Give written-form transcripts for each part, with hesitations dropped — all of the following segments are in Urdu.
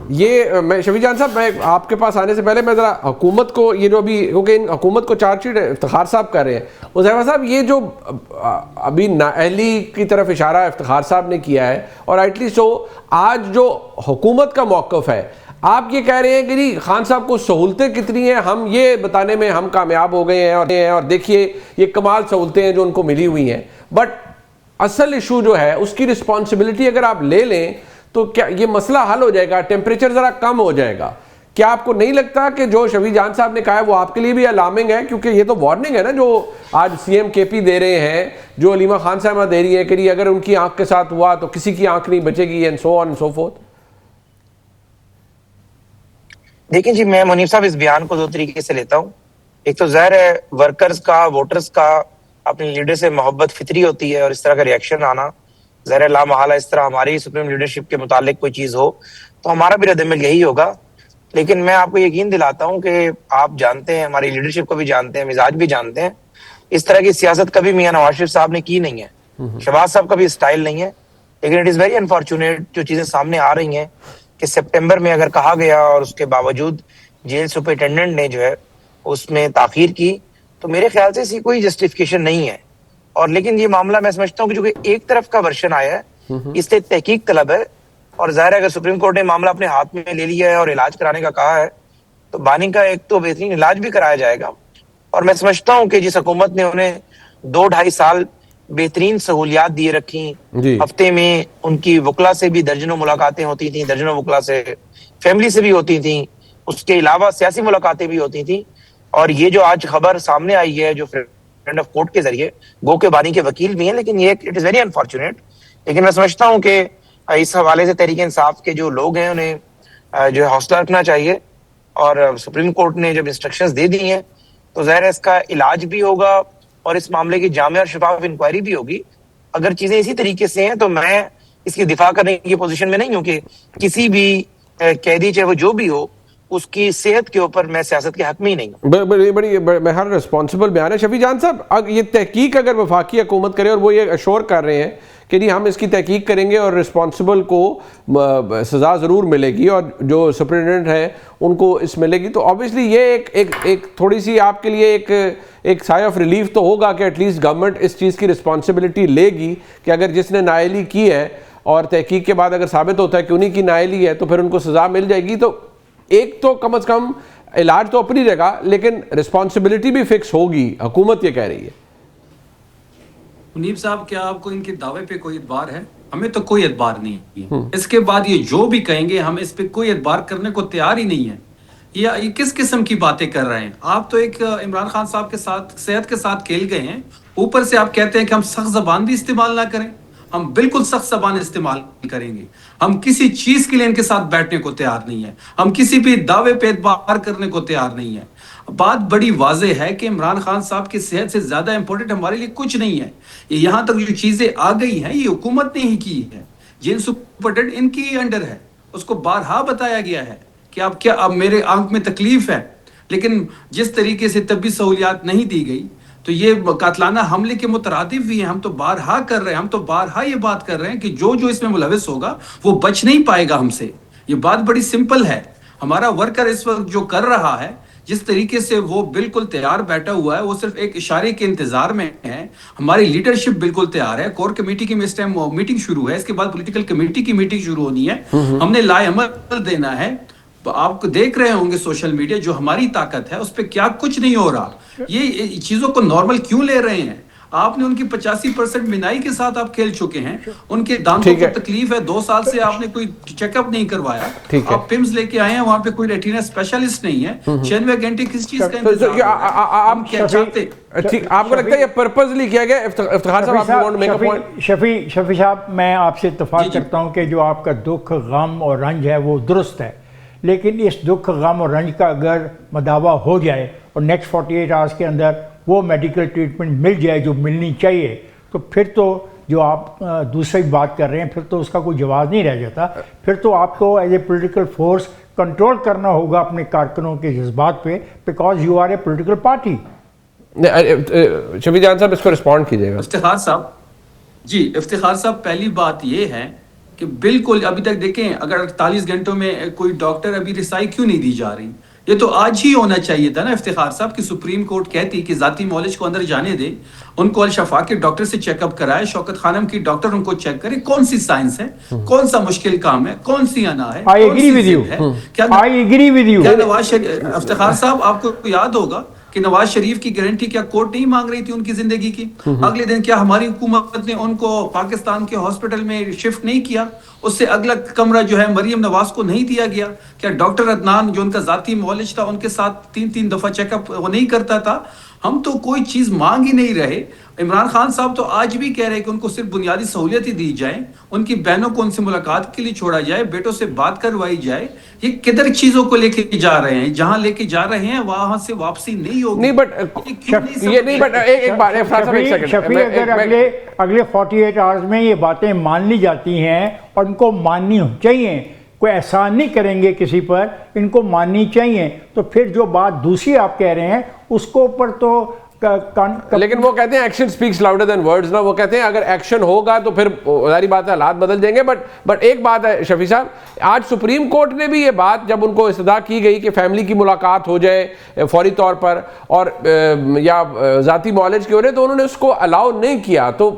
یہ میں شفیع جان صاحب میں آپ کے پاس آنے سے پہلے میں ذرا حکومت کو یہ جو ابھی کیونکہ حکومت کو چارج شیٹ افتخار صاحب کر رہے ہیں، حذیفہ صاحب یہ جو ابھی نااہلی کی طرف اشارہ افتخار صاحب نے کیا ہے اور ایٹ لیسٹ آج جو حکومت کا موقف ہے، آپ یہ کہہ رہے ہیں کہ جی خان صاحب کو سہولتیں کتنی ہیں، ہم یہ بتانے میں ہم کامیاب ہو گئے ہیں اور دیکھیے یہ کمال سہولتیں ہیں جو ان کو ملی ہوئی ہیں، بٹ اصل ایشو جو ہے اس کی رسپانسبلٹی اگر آپ لے لیں تو کیا یہ مسئلہ حل ہو جائے گا، ٹیمپریچر ذرا کم ہو جائے گا؟ کیا آپ کو نہیں لگتا کہ جو شفیع جان صاحب نے کہا ہے وہ آپ کے لیے بھی الارمنگ ہے؟ کیونکہ یہ تو وارننگ ہے نا جو آج سی ایم کے پی دے رہے ہیں، جو علیمہ خان صاحبہ دے رہی ہیں کہ اگر ان کی آنکھ کے ساتھ ہوا تو کسی کی آنکھ نہیں بچے گی and so on and so forth. دیکھیں جی، میں منیب صاحب اس بیان کو دو طریقے سے لیتا ہوں۔ ایک تو ظاہر ہے ورکرز کا، ووٹرز کا اپنے لیڈر سے محبت فطری ہوتی ہے، اور اس طرح کا ریئیکشن آنا ظاہر ہے لا محالہ، اس طرح ہماری سپریم لیڈرشپ کے متعلق کوئی چیز ہو تو ہمارا بھی رد عمل یہی ہوگا۔ لیکن میں آپ کو یقین دلاتا ہوں کہ آپ جانتے ہیں، ہماری لیڈرشپ کو بھی جانتے ہیں، مزاج بھی جانتے ہیں، اس طرح کی سیاست کبھی میاں نواز شریف صاحب نے کی نہیں ہے، شہباز صاحب کا بھی اسٹائل نہیں ہے۔ لیکن اٹ از ویری انفارچونیٹ جو چیزیں سامنے آ رہی ہیں کہ سپٹمبر میں اگر کہا گیا اور اس کے باوجود جیل سپرنٹینڈنٹ نے جو ہے اس میں تاخیر کی، تو میرے خیال سے اسی کوئی جسٹیفیکیشن نہیں ہے۔ اور لیکن یہ معاملہ میں سمجھتا ہوں کہ جو کہ ایک طرف کا ورشن آیا ہے اس سے تحقیق طلب ہے، اور ظاہر ہے اگر سپریم کورٹ نے معاملہ اپنے ہاتھ میں لے لیا ہے اور علاج کرانے کا کہا ہے تو بانی کا ایک تو بہترین علاج بھی کرایا جائے گا۔ اور میں سمجھتا ہوں کہ جس حکومت نے انہیں 2-2.5 سال بہترین سہولیات دیے رکھی، ہفتے میں ان کی وکلا سے بھی درجنوں ملاقاتیں ہوتی تھیں، درجنوں وکلا سے، فیملی سے بھی ہوتی تھیں، اس کے علاوہ سیاسی ملاقاتیں بھی ہوتی تھیں، اور یہ جو آج خبر سامنے آئی ہے جو فرینڈ آف کورٹ کے ذریعے، گو کے بانی کے وکیل بھی ہیں، لیکن یہ اٹ از ویری انفارچونیٹ۔ لیکن میں سمجھتا ہوں کہ اس حوالے سے تحریک انصاف کے جو لوگ ہیں انہیں جو ہے حوصلہ رکھنا چاہیے، اور سپریم کورٹ نے جب انسٹرکشنز دے دی ہیں تو ظاہر ہے اس کا علاج بھی ہوگا اور اس معاملے کی جامع اور شفاف انکوائری بھی ہوگی۔ اگر چیزیں اسی طریقے سے ہیں تو میں اس کی دفاع کرنے کی پوزیشن میں نہیں ہوں کہ کسی بھی قیدی چاہے وہ جو بھی ہو اس کی صحت کے اوپر میں سیاست کے حق میں ہی نہیں ہوں۔ بڑی ہر رسپانسبل بیان ہے۔ شفیع جان صاحب، یہ تحقیق اگر وفاقی حکومت کرے اور وہ یہ اشور کر رہے ہیں کہ نہیں ہم اس کی تحقیق کریں گے اور رسپانسبل کو سزا ضرور ملے گی اور جو سپرنٹینڈنٹ ہیں ان کو اس ملے گی، تو آبویسلی یہ ایک تھوڑی سی آپ کے لیے ایک سائے آف ریلیف تو ہوگا کہ ایٹ لیسٹ گورنمنٹ اس چیز کی رسپانسبلٹی لے گی کہ اگر جس نے نااہلی کی ہے اور تحقیق کے بعد اگر ثابت ہوتا ہے کہ انہی کی نااہلی ہے تو پھر ان کو سزا مل جائے گی۔ تو ایک تو کم از کم علاج تو اپنی جگہ، لیکن رسپانسبلٹی بھی فکس ہوگی، حکومت یہ کہہ رہی ہے۔ منیب صاحب، کیا آپ کو ان کے دعوے پہ کوئی اعتبار ہے؟ ہمیں تو کوئی اعتبار نہیں ہے۔ اس کے بعد یہ جو بھی کہیں گے ہم اس پہ کوئی اعتبار کرنے کو تیار ہی نہیں ہے۔ یہ کس قسم کی باتیں کر رہے ہیں آپ؟ تو ایک عمران خان صاحب کے ساتھ صحت کے ساتھ کھیل گئے ہیں، اوپر سے آپ کہتے ہیں کہ ہم سخت زبان بھی استعمال نہ کریں۔ ہم بالکل سخت زبان استعمال کریں گے، ہم کسی چیز کے لیے ان کے ساتھ بیٹھنے کو تیار نہیں ہے، ہم کسی بھی دعوے پہ اعتبار کرنے کو تیار نہیں ہے۔ بات بڑی واضح ہے کہ عمران خان صاحب کی صحت سے زیادہ امپورٹنٹ ہمارے لیے کچھ نہیں ہے۔ یہاں تک جو چیزیں آ گئی ہیں یہ حکومت نے ہی کی ہے، جن سپرنٹینڈنٹ ان کی انڈر ہے، اس کو بارہا بتایا گیا ہے کہ اب میرے آنکھ میں تکلیف ہے، لیکن جس طریقے سے طبی سہولیات نہیں دی گئی تو یہ قاتلانہ حملے کے مترادف بھی ہیں۔ ہم تو بارہا کر رہے ہیں، ہم تو بارہا یہ بات کر رہے ہیں کہ جو اس میں ملوث ہوگا وہ بچ نہیں پائے گا ہم سے۔ یہ بات بڑی سمپل ہے۔ ہمارا ورکر اس وقت جو کر رہا ہے، جس طریقے سے وہ بالکل تیار بیٹھا ہوا ہے، وہ صرف ایک اشارے کے انتظار میں ہے۔ ہماری لیڈرشپ بالکل تیار ہے۔ کور کمیٹی کی اس ٹائم میٹنگ شروع ہے، اس کے بعد پولیٹیکل کمیٹی کی میٹنگ شروع ہونی ہے۔ ہم نے لائے عمل دینا ہے۔ آپ کو دیکھ رہے ہوں گے سوشل میڈیا، جو ہماری طاقت ہے اس پہ کیا کچھ نہیں ہو رہا۔ یہ چیزوں کو نارمل کیوں لے رہے ہیں؟ آپ نے ان کی 85% بینائی کے ساتھ آپ کھیل چکے ہیں، ان کے دانتوں کو تکلیف ہے، 2 سال سے آپ نے کوئی چیک اپ نہیں کروایا، آپ پمز لے کے آئے ہیں، وہاں پہ کوئی ریٹینا اسپیشلسٹ نہیں ہے، 96 گھنٹے کس چیز کا انتظار؟ آپ کیا چاہتے؟ آپ کو لگتا ہے یہ پرپزلی کیا گیا؟ افتخار صاحب، شفیع صاحب، میں آپ سے اتفاق کرتا ہوں کہ جو آپ کا دکھ، غم اور رنج ہے وہ درست ہے، لیکن اس دکھ، غم اور رنج کا اگر مداوع ہو جائے اور نیکسٹ 48 آورس کے اندر وہ میڈیکل ٹریٹمنٹ مل جائے جو ملنی چاہیے، تو پھر تو جو آپ دوسری بات کر رہے ہیں پھر تو اس کا کوئی جواز نہیں رہ جاتا۔ پھر تو آپ کو as a political force control کرنا ہوگا اپنے کارکنوں کے جذبات پہ، because you are a political party. Shafi Jan صاحب اس کو رسپونڈ کیجیے گا۔ افتخار صاحب، جی افتخار صاحب، پہلی بات یہ ہے کہ بالکل ابھی تک دیکھیں اگر 48 گھنٹوں میں کوئی ڈاکٹر ابھی رسائی کیوں نہیں دی جا رہی؟ یہ تو آج ہی ہونا چاہیے تھا نا افتخار صاحب کہ سپریم کورٹ کہتی کہ ذاتی معالج کو اندر جانے دے، ان کو الشفا کے ڈاکٹر سے چیک اپ کرائے، شوکت خانم کی ڈاکٹر ان کو چیک کرے کون سی سائنس ہے، کون سا مشکل کام ہے، کون سی انا ہے، I agree with you. I agree with you. کیا نواز شریف افتخار صاحب آپ کو یاد ہوگا کہ نواز شریف کی گارنٹی کیا کورٹ نہیں مانگ رہی تھی ان کی زندگی کی؟ اگلے دن کیا ہماری حکومت نے ان کو پاکستان کے ہاسپٹل میں شفٹ نہیں کیا؟ اس سے اگلا کمرہ جو ہے مریم نواز کو نہیں دیا گیا؟ کیا ڈاکٹر عدنان جو ان کا ذاتی معالج تھا ان کے ساتھ 3 دفعہ چیک اپ وہ نہیں کرتا تھا؟ ہم تو کوئی چیز مانگ ہی نہیں رہے۔ عمران خان صاحب تو آج بھی کہہ رہے کہ ان کو صرف بنیادی سہولیت ہی دی جائیں، ان کی بہنوں کو ان سے ملاقات کے لیے چھوڑا جائے، بیٹوں سے بات کروائی جائے۔ یہ کدھر چیزوں کو لے کے جا رہے ہیں؟ جہاں لے کے جا رہے ہیں وہاں سے واپسی نہیں ہوگی۔ نہیں بٹ یہ نہیں بٹ ایک بات شفیع اگر اگلے 48 آورز میں یہ باتیں مان لی جاتی ہیں اور ان کو ماننی چاہیے، کوئی احسان نہیں کریں گے کسی پر، ان کو ماننی چاہیے، تو پھر جو بات دوسری آپ کہہ رہے ہیں اس کو اوپر تو لیکن وہ کہتے ہیں action specs louder than words نا، وہ کہتے ہیں اگر ایکشن ہوگا تو پھر ظاہری بات ہے حالات بدل جائیں گے۔ بٹ ایک بات ہے شفیع صاحب، آج سپریم کورٹ نے بھی یہ بات جب ان کو استدعا کی گئی کہ فیملی کی ملاقات ہو جائے فوری طور پر اور یا ذاتی معالج کی ہو رہے، تو انہوں نے اس کو الاؤ نہیں کیا۔ تو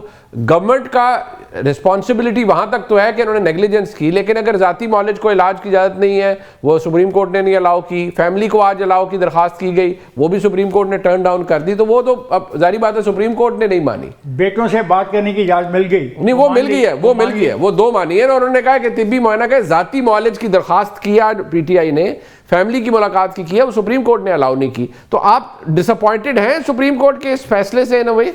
گورنمنٹ کا رسپانسبلٹی وہاں تک تو ہے کہ انہوں نے نیگلیجنس کی، لیکن اگر ذاتی معالج کو علاج کی اجازت نہیں ہے وہ سپریم کورٹ نے نہیں الاؤ کی، فیملی کو آج الاؤ کی درخواست کی گئی وہ بھی سپریم کورٹ نے ٹرن ڈاؤن کر دی، تو وہ تو اب ظاہری بات ہے سپریم کورٹ نے نہیں مانی۔ بیٹوں سے بات کرنے کی اجازت مل گئی؟ نہیں وہ مل گئی ہے، وہ 2 مانی ہے، اور انہوں نے کہا کہ طبی معائنہ کا ذاتی معالج کی درخواست کیا پی ٹی آئی نے، فیملی کی ملاقات کی ہے، وہ سپریم کورٹ نے الاؤ نہیں کی۔ تو آپ ڈس اپوائنٹڈ ہیں سپریم کورٹ کے اس فیصلے سے ان اے وے؟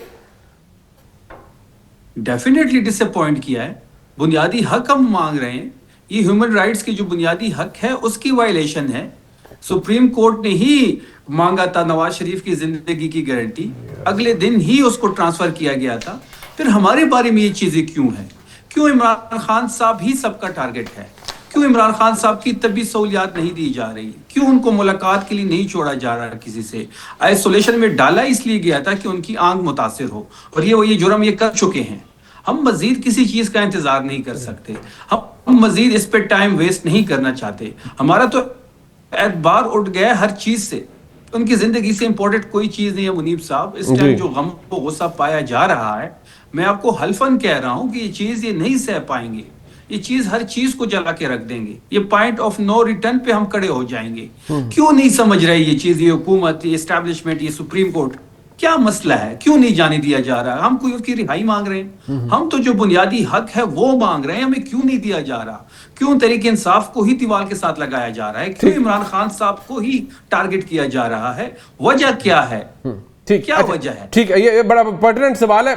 ڈیفینیٹلی ڈس اپوائنٹ کیا ہے۔ بنیادی حق ہم مانگ رہے ہیں، یہ ہیومن رائٹس کی جو بنیادی حق ہے اس کی وائلیشن ہے۔ سپریم کورٹ نے ہی مانگا تھا نواز شریف کی زندگی کی گارنٹی، اگلے دن ہی اس کو ٹرانسفر کیا گیا تھا۔ پھر ہمارے بارے میں یہ چیزیں کیوں ہیں؟ کیوں عمران خان صاحب ہی سب کا ٹارگٹ ہے؟ کیوں عمران خان صاحب کی طبی سہولیات نہیں دی جا رہی؟ کیوں ان کو ملاقات کے لیے نہیں چھوڑا جا رہا کسی سے؟ آئسولیشن میں ڈالا اس لیے گیا تھا کہ ان کی آنکھ متاثر ہو، اور یہ جرم یہ کر چکے ہیں۔ ہم مزید کسی چیز کا انتظار نہیں کر سکتے، ہم مزید اس پہ ٹائم ویسٹ نہیں کرنا چاہتے۔ ہمارا تو اعتبار اٹھ گیا ہر چیز سے، ان کی زندگی سے امپورٹنٹ کوئی چیز نہیں ہے۔ منیب صاحب اس ٹائم جو غم و غصہ پایا جا رہا ہے، میں آپ کو حلفاً کہہ رہا ہوں کہ یہ چیز یہ نہیں سہ پائیں گے، یہ چیز ہر چیز کو جلا کے رکھ دیں گے، یہ پوائنٹ آف نو ریٹرن پہ ہم کھڑے ہو جائیں گے۔ کیوں نہیں سمجھ رہے یہ چیز؟ یہ حکومت، یہ اسٹیبلشمنٹ، یہ سپریم کورٹ کیا مسئلہ ہے؟ کیوں نہیں جانے دیا جا رہا؟ ہم کوئی اس کی رہائی مانگ رہے ہیں، ہم تو جو بنیادی حق ہے وہ مانگ رہے ہیں، ہمیں کیوں نہیں دیا جا رہا؟ کیوں تحریک انصاف کو ہی دیوال کے ساتھ لگایا جا رہا ہے؟ کیوں عمران خان صاحب کو ہی ٹارگٹ کیا جا رہا ہے؟ وجہ کیا ہے؟ کیا وجہ ہے؟ ٹھیک ہے، یہ بڑا پرٹیننٹ سوال ہے۔